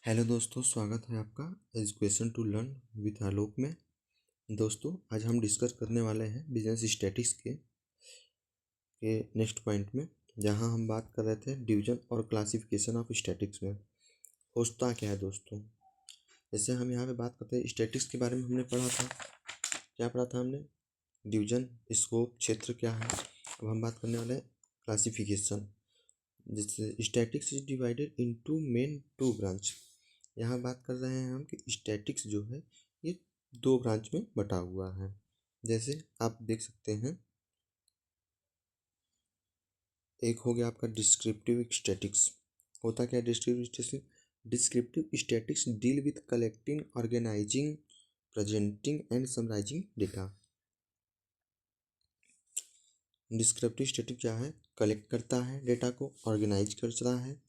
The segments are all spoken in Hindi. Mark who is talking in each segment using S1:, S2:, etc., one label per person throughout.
S1: हेलो दोस्तों, स्वागत है आपका एजुकेशन टू लर्न विद आलोक में। दोस्तों, आज हम डिस्कस करने वाले हैं बिजनेस स्टैटिस्टिक्स के नेक्स्ट पॉइंट में, जहां हम बात कर रहे थे डिवीजन और क्लासिफिकेशन ऑफ स्टैटिक्स में होता क्या है। दोस्तों, जैसे हम यहाँ पे बात करते हैं स्टैटिक्स के बारे में, हमने पढ़ा था, क्या पढ़ा था हमने? डिवीजन, स्कोप, क्षेत्र क्या है। अब हम बात करने वाले हैं क्लासिफिकेशन। जैसे statics is divided into main two branch. यहाँ बात कर रहे हैं हम कि स्टैटिक्स जो है ये दो ब्रांच में बटा हुआ है। जैसे आप देख सकते हैं, एक हो गया आपका डिस्क्रिप्टिव स्टैटिक्स। होता क्या है descriptive statics? Descriptive statics deal with collecting, organising, presenting and summarising data. Descriptive statics क्या है? कलेक्ट करता है डेटा को, ऑर्गेनाइज करता है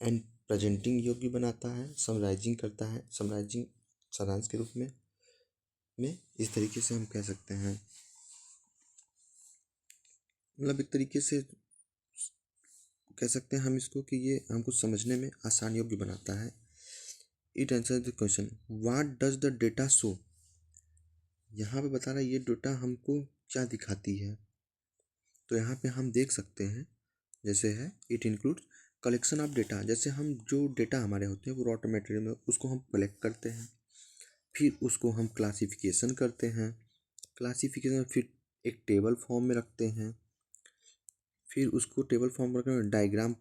S1: एंड प्रेजेंटिंग योग्य बनाता है, समराइजिंग करता है, समराइजिंग सारांश के रूप में इस तरीके से हम कह सकते हैं। मतलब एक तरीके से कह सकते हैं हम इसको कि ये हमको समझने में आसान योग्य बनाता है। It answer the question what does the data show. यहाँ पे बता रहा है ये डेटा हमको क्या दिखाती है। तो यहाँ पे हम देख सकते हैं, जैसे है it includes collection of data. जैसे हम जो डेटा हमारे होते हैं वो रॉ मटेरियल में उसको हम कलेक्ट करते हैं, फिर उसको हम क्लासिफिकेशन करते हैं, क्लासिफिकेशन फिर एक टेबल फॉर्म में रखते हैं, फिर उसको टेबल फॉर्म में रखकर डायग्राम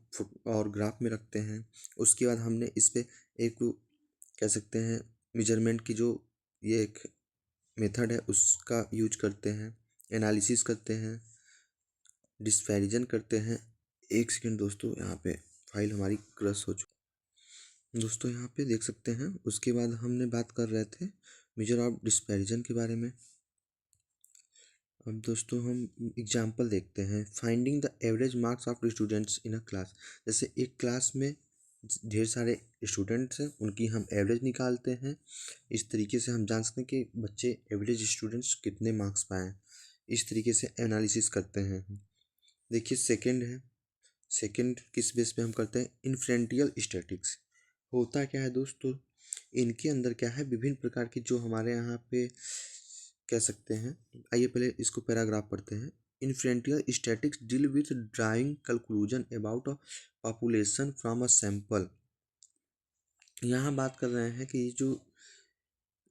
S1: और ग्राफ में रखते हैं। उसके बाद हमने इस पर एक कह सकते हैं मेजरमेंट की जो ये एक मेथड है उसका यूज करते हैं, एनालिसिस करते हैं, डिस्पैरिजन करते हैं। एक सेकेंड दोस्तों, यहाँ पे फाइल हमारी क्रश हो चुकी। दोस्तों यहाँ पे देख सकते हैं, उसके बाद हमने बात कर रहे थे मेजर ऑफ डिस्पैरिजन के बारे में। अब दोस्तों हम एग्जांपल देखते हैं। Finding the average marks of students in a class. जैसे एक क्लास में ढेर सारे स्टूडेंट्स हैं, उनकी हम एवरेज निकालते हैं। इस तरीके से हम जान सकते हैं कि बच्चे एवरेज स्टूडेंट्स कितने मार्क्स पाएँ। इस तरीके से एनालिसिस करते हैं। देखिए सेकंड है, सेकंड किस बेस पे हम करते हैं? Inferential statics. होता क्या है दोस्तों, इनके अंदर क्या है, विभिन्न प्रकार की जो हमारे यहाँ पे कह सकते हैं। आइए पहले इसको पैराग्राफ पढ़ते हैं। Inferential statics deal with drawing conclusion about a population from a sample. यहाँ बात कर रहे हैं कि जो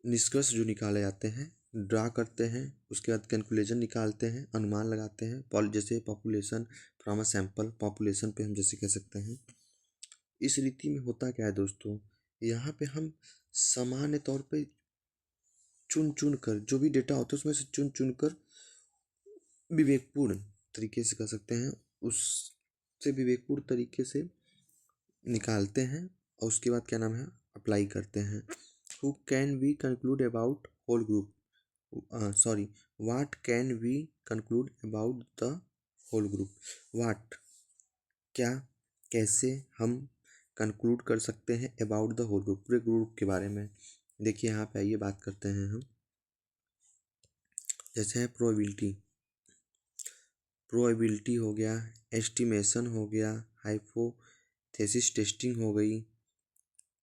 S1: निष्कर्ष जो निकाले जाते हैं, ड्रा करते हैं, उसके बाद कैलकुलेशन निकालते हैं, अनुमान लगाते हैं। जैसे population from a sample, population पे हम जैसे कह सकते हैं। इस रीति में होता क्या है दोस्तों, यहाँ पे हम सामान्य तौर पे चुन चुन कर जो भी डेटा होता है उसमें से चुन चुन कर विवेकपूर्ण तरीके से कह सकते हैं, उससे विवेकपूर्ण तरीके से निकालते हैं और उसके बाद क्या नाम है, अप्लाई करते हैं। Who can we conclude about whole group, sorry, what can we conclude about the whole group. What क्या, कैसे हम कंक्लूड कर सकते हैं अबाउट द होल ग्रुप, पूरे ग्रुप के बारे में। देखिए यहाँ पे आइए बात करते हैं हम। जैसे है प्रोबेबिलिटी, प्रोबेबिलिटी हो गया, एस्टिमेशन हो गया, हाइपोथेसिस टेस्टिंग हो गई,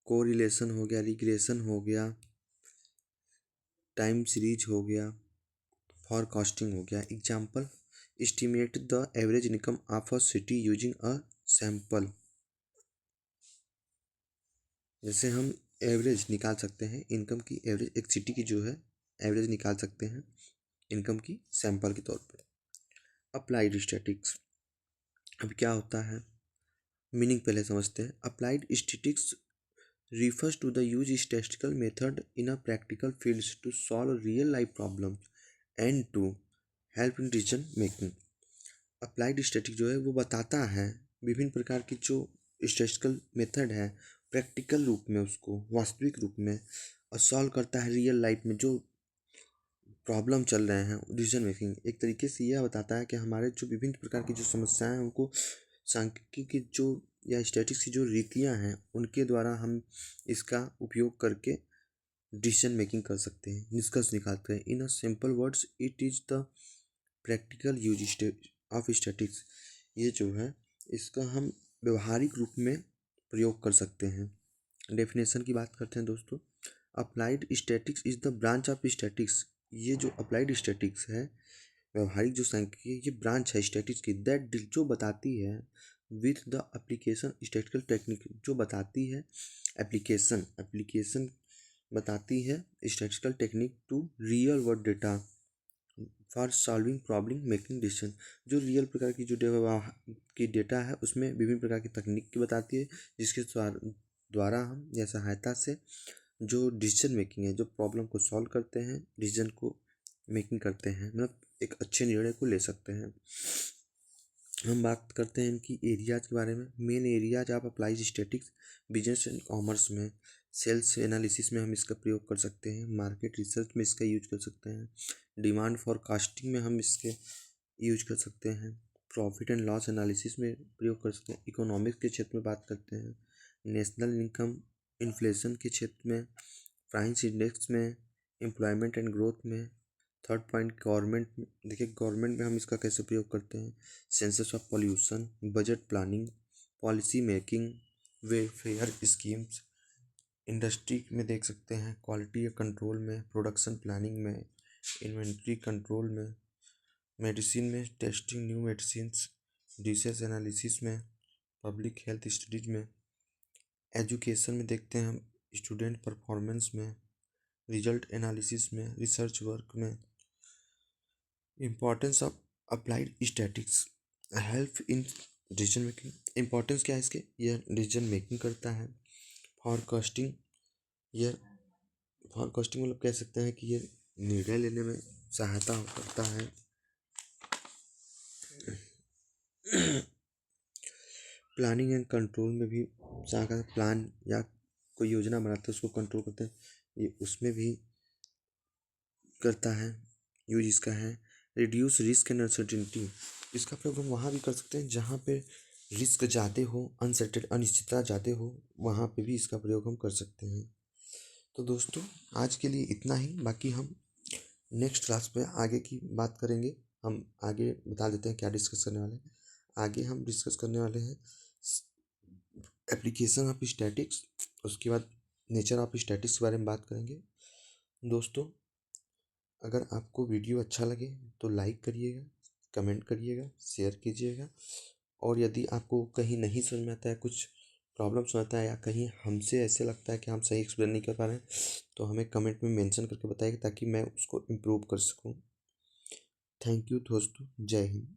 S1: कोरिलेशन हो गया, रिग्रेशन हो गया, टाइम सीरीज हो गया, फॉरकास्टिंग हो गया। Example, estimate the average income of a city using a sample. जैसे हम एवरेज निकाल सकते हैं, इनकम की एवरेज, एक सिटी की जो है एवरेज निकाल सकते हैं इनकम की सैंपल के तौर पे। अप्लाइड स्टैटिक्स, अब क्या होता है मीनिंग पहले समझते हैं। Applied statics refers to the use statistical method in a practical fields to solve real life problems and to help in decision making। Applied static जो है वो बताता है विभिन्न प्रकार की जो स्टैटिस्टिकल मेथड है, प्रैक्टिकल रूप में उसको वास्तविक रूप में, और सॉल्व करता है रियल लाइफ में जो प्रॉब्लम चल रहे हैं, डिसीजन मेकिंग। एक तरीके से यह बताता है कि हमारे जो विभिन्न प्रकार की जो समस्याएं हैं उनको सांख्यिकी की जो या स्टैटिक्स की जो रीतियां हैं उनके द्वारा हम इसका उपयोग करके डिसीजन मेकिंग कर सकते हैं, निष्कर्ष निकालते हैं। In a simple words it is the practical use of statics. ये जो है इसका हम व्यवहारिक रूप में प्रयोग कर सकते हैं। डेफिनेशन की बात करते हैं दोस्तों। Applied statics is the branch of statics. ये जो अप्लाइड स्टैटिक्स है, व्यवहारिक जो सांख्यिकी, ये ब्रांच है स्टैटिक्स की, दैट जो बताती है with the application statistical technique, जो बताती है एप्लीकेशन बताती है statistical technique to real world data for solving problem making decision. जो रियल प्रकार की जो डेटा है उसमें विभिन्न प्रकार की तकनीक की बताती है, जिसके द्वारा हम या सहायता से जो डिसीजन मेकिंग है, जो प्रॉब्लम को सॉल्व करते हैं, डिसीजन को मेकिंग करते हैं, मतलब एक अच्छे निर्णय को ले सकते हैं। हम बात करते हैं इनकी एरियाज के बारे में। Main areas of applies statics, business and commerce में, सेल्स एनालिसिस में हम इसका प्रयोग कर सकते हैं, मार्केट रिसर्च में इसका यूज कर सकते हैं, डिमांड फॉरकास्टिंग में हम इसके यूज कर सकते हैं, प्रॉफिट एंड लॉस एनालिसिस में प्रयोग कर सकते हैं, इकोनॉमिक्स के क्षेत्र में बात करते हैं, नेशनल इनकम इन्फ्लेशन के क्षेत्र में, प्राइस इंडेक्स में, एम्प्लॉयमेंट एंड ग्रोथ में। थर्ड पॉइंट गवर्नमेंट में, देखिए गवर्नमेंट में हम इसका कैसे प्रयोग करते हैं, census of pollution, budget planning, policy making, welfare schemes. Industry में देख सकते हैं क्वालिटी कंट्रोल में, प्रोडक्शन प्लानिंग में, इन्वेंट्री कंट्रोल में, मेडिसिन में testing new medicines, disease analysis में, पब्लिक हेल्थ स्टडीज में, एजुकेशन में देखते हैं हम स्टूडेंट परफॉर्मेंस में, रिजल्ट एनालिसिस में, रिसर्च वर्क में। Importance of applied statics help in decision making. Importance क्या है इसके, यह डिसीजन मेकिंग करता है। फॉरकास्टिंग, यह फॉरकास्टिंग मतलब कह सकते हैं कि यह निर्णय लेने में सहायता करता है। प्लानिंग एंड कंट्रोल में भी सहायता, प्लान या कोई योजना बनाते हैं उसको कंट्रोल करते हैं, ये उसमें भी करता है, यूज इसका है। रिड्यूस रिस्क एंड अनसर्टिनिटी, इसका प्रयोग हम वहाँ भी कर सकते हैं जहाँ पे रिस्क ज़्यादा हो, अनिश्चितता ज़्यादा हो, वहाँ पे भी इसका प्रयोग हम कर सकते हैं। तो दोस्तों आज के लिए इतना ही, बाकी हम नेक्स्ट क्लास में आगे की बात करेंगे। हम आगे बता देते हैं क्या डिस्कस करने वाले हैं। आगे हम डिस्कस करने वाले हैं एप्लीकेशन ऑफ स्टैटिक्स, उसके बाद नेचर ऑफ स्टैटिक्स के बारे में बात करेंगे। दोस्तों अगर आपको वीडियो अच्छा लगे तो लाइक करिएगा, कमेंट करिएगा, शेयर कीजिएगा, और यदि आपको कहीं नहीं समझ में आता है, कुछ प्रॉब्लम्स आता है, या कहीं हमसे ऐसे लगता है कि हम सही एक्सप्लेन नहीं कर पा रहे हैं, तो हमें कमेंट में मेंशन करके बताइए ताकि मैं उसको इम्प्रूव कर सकूं। थैंक यू दोस्तों, जय हिंद।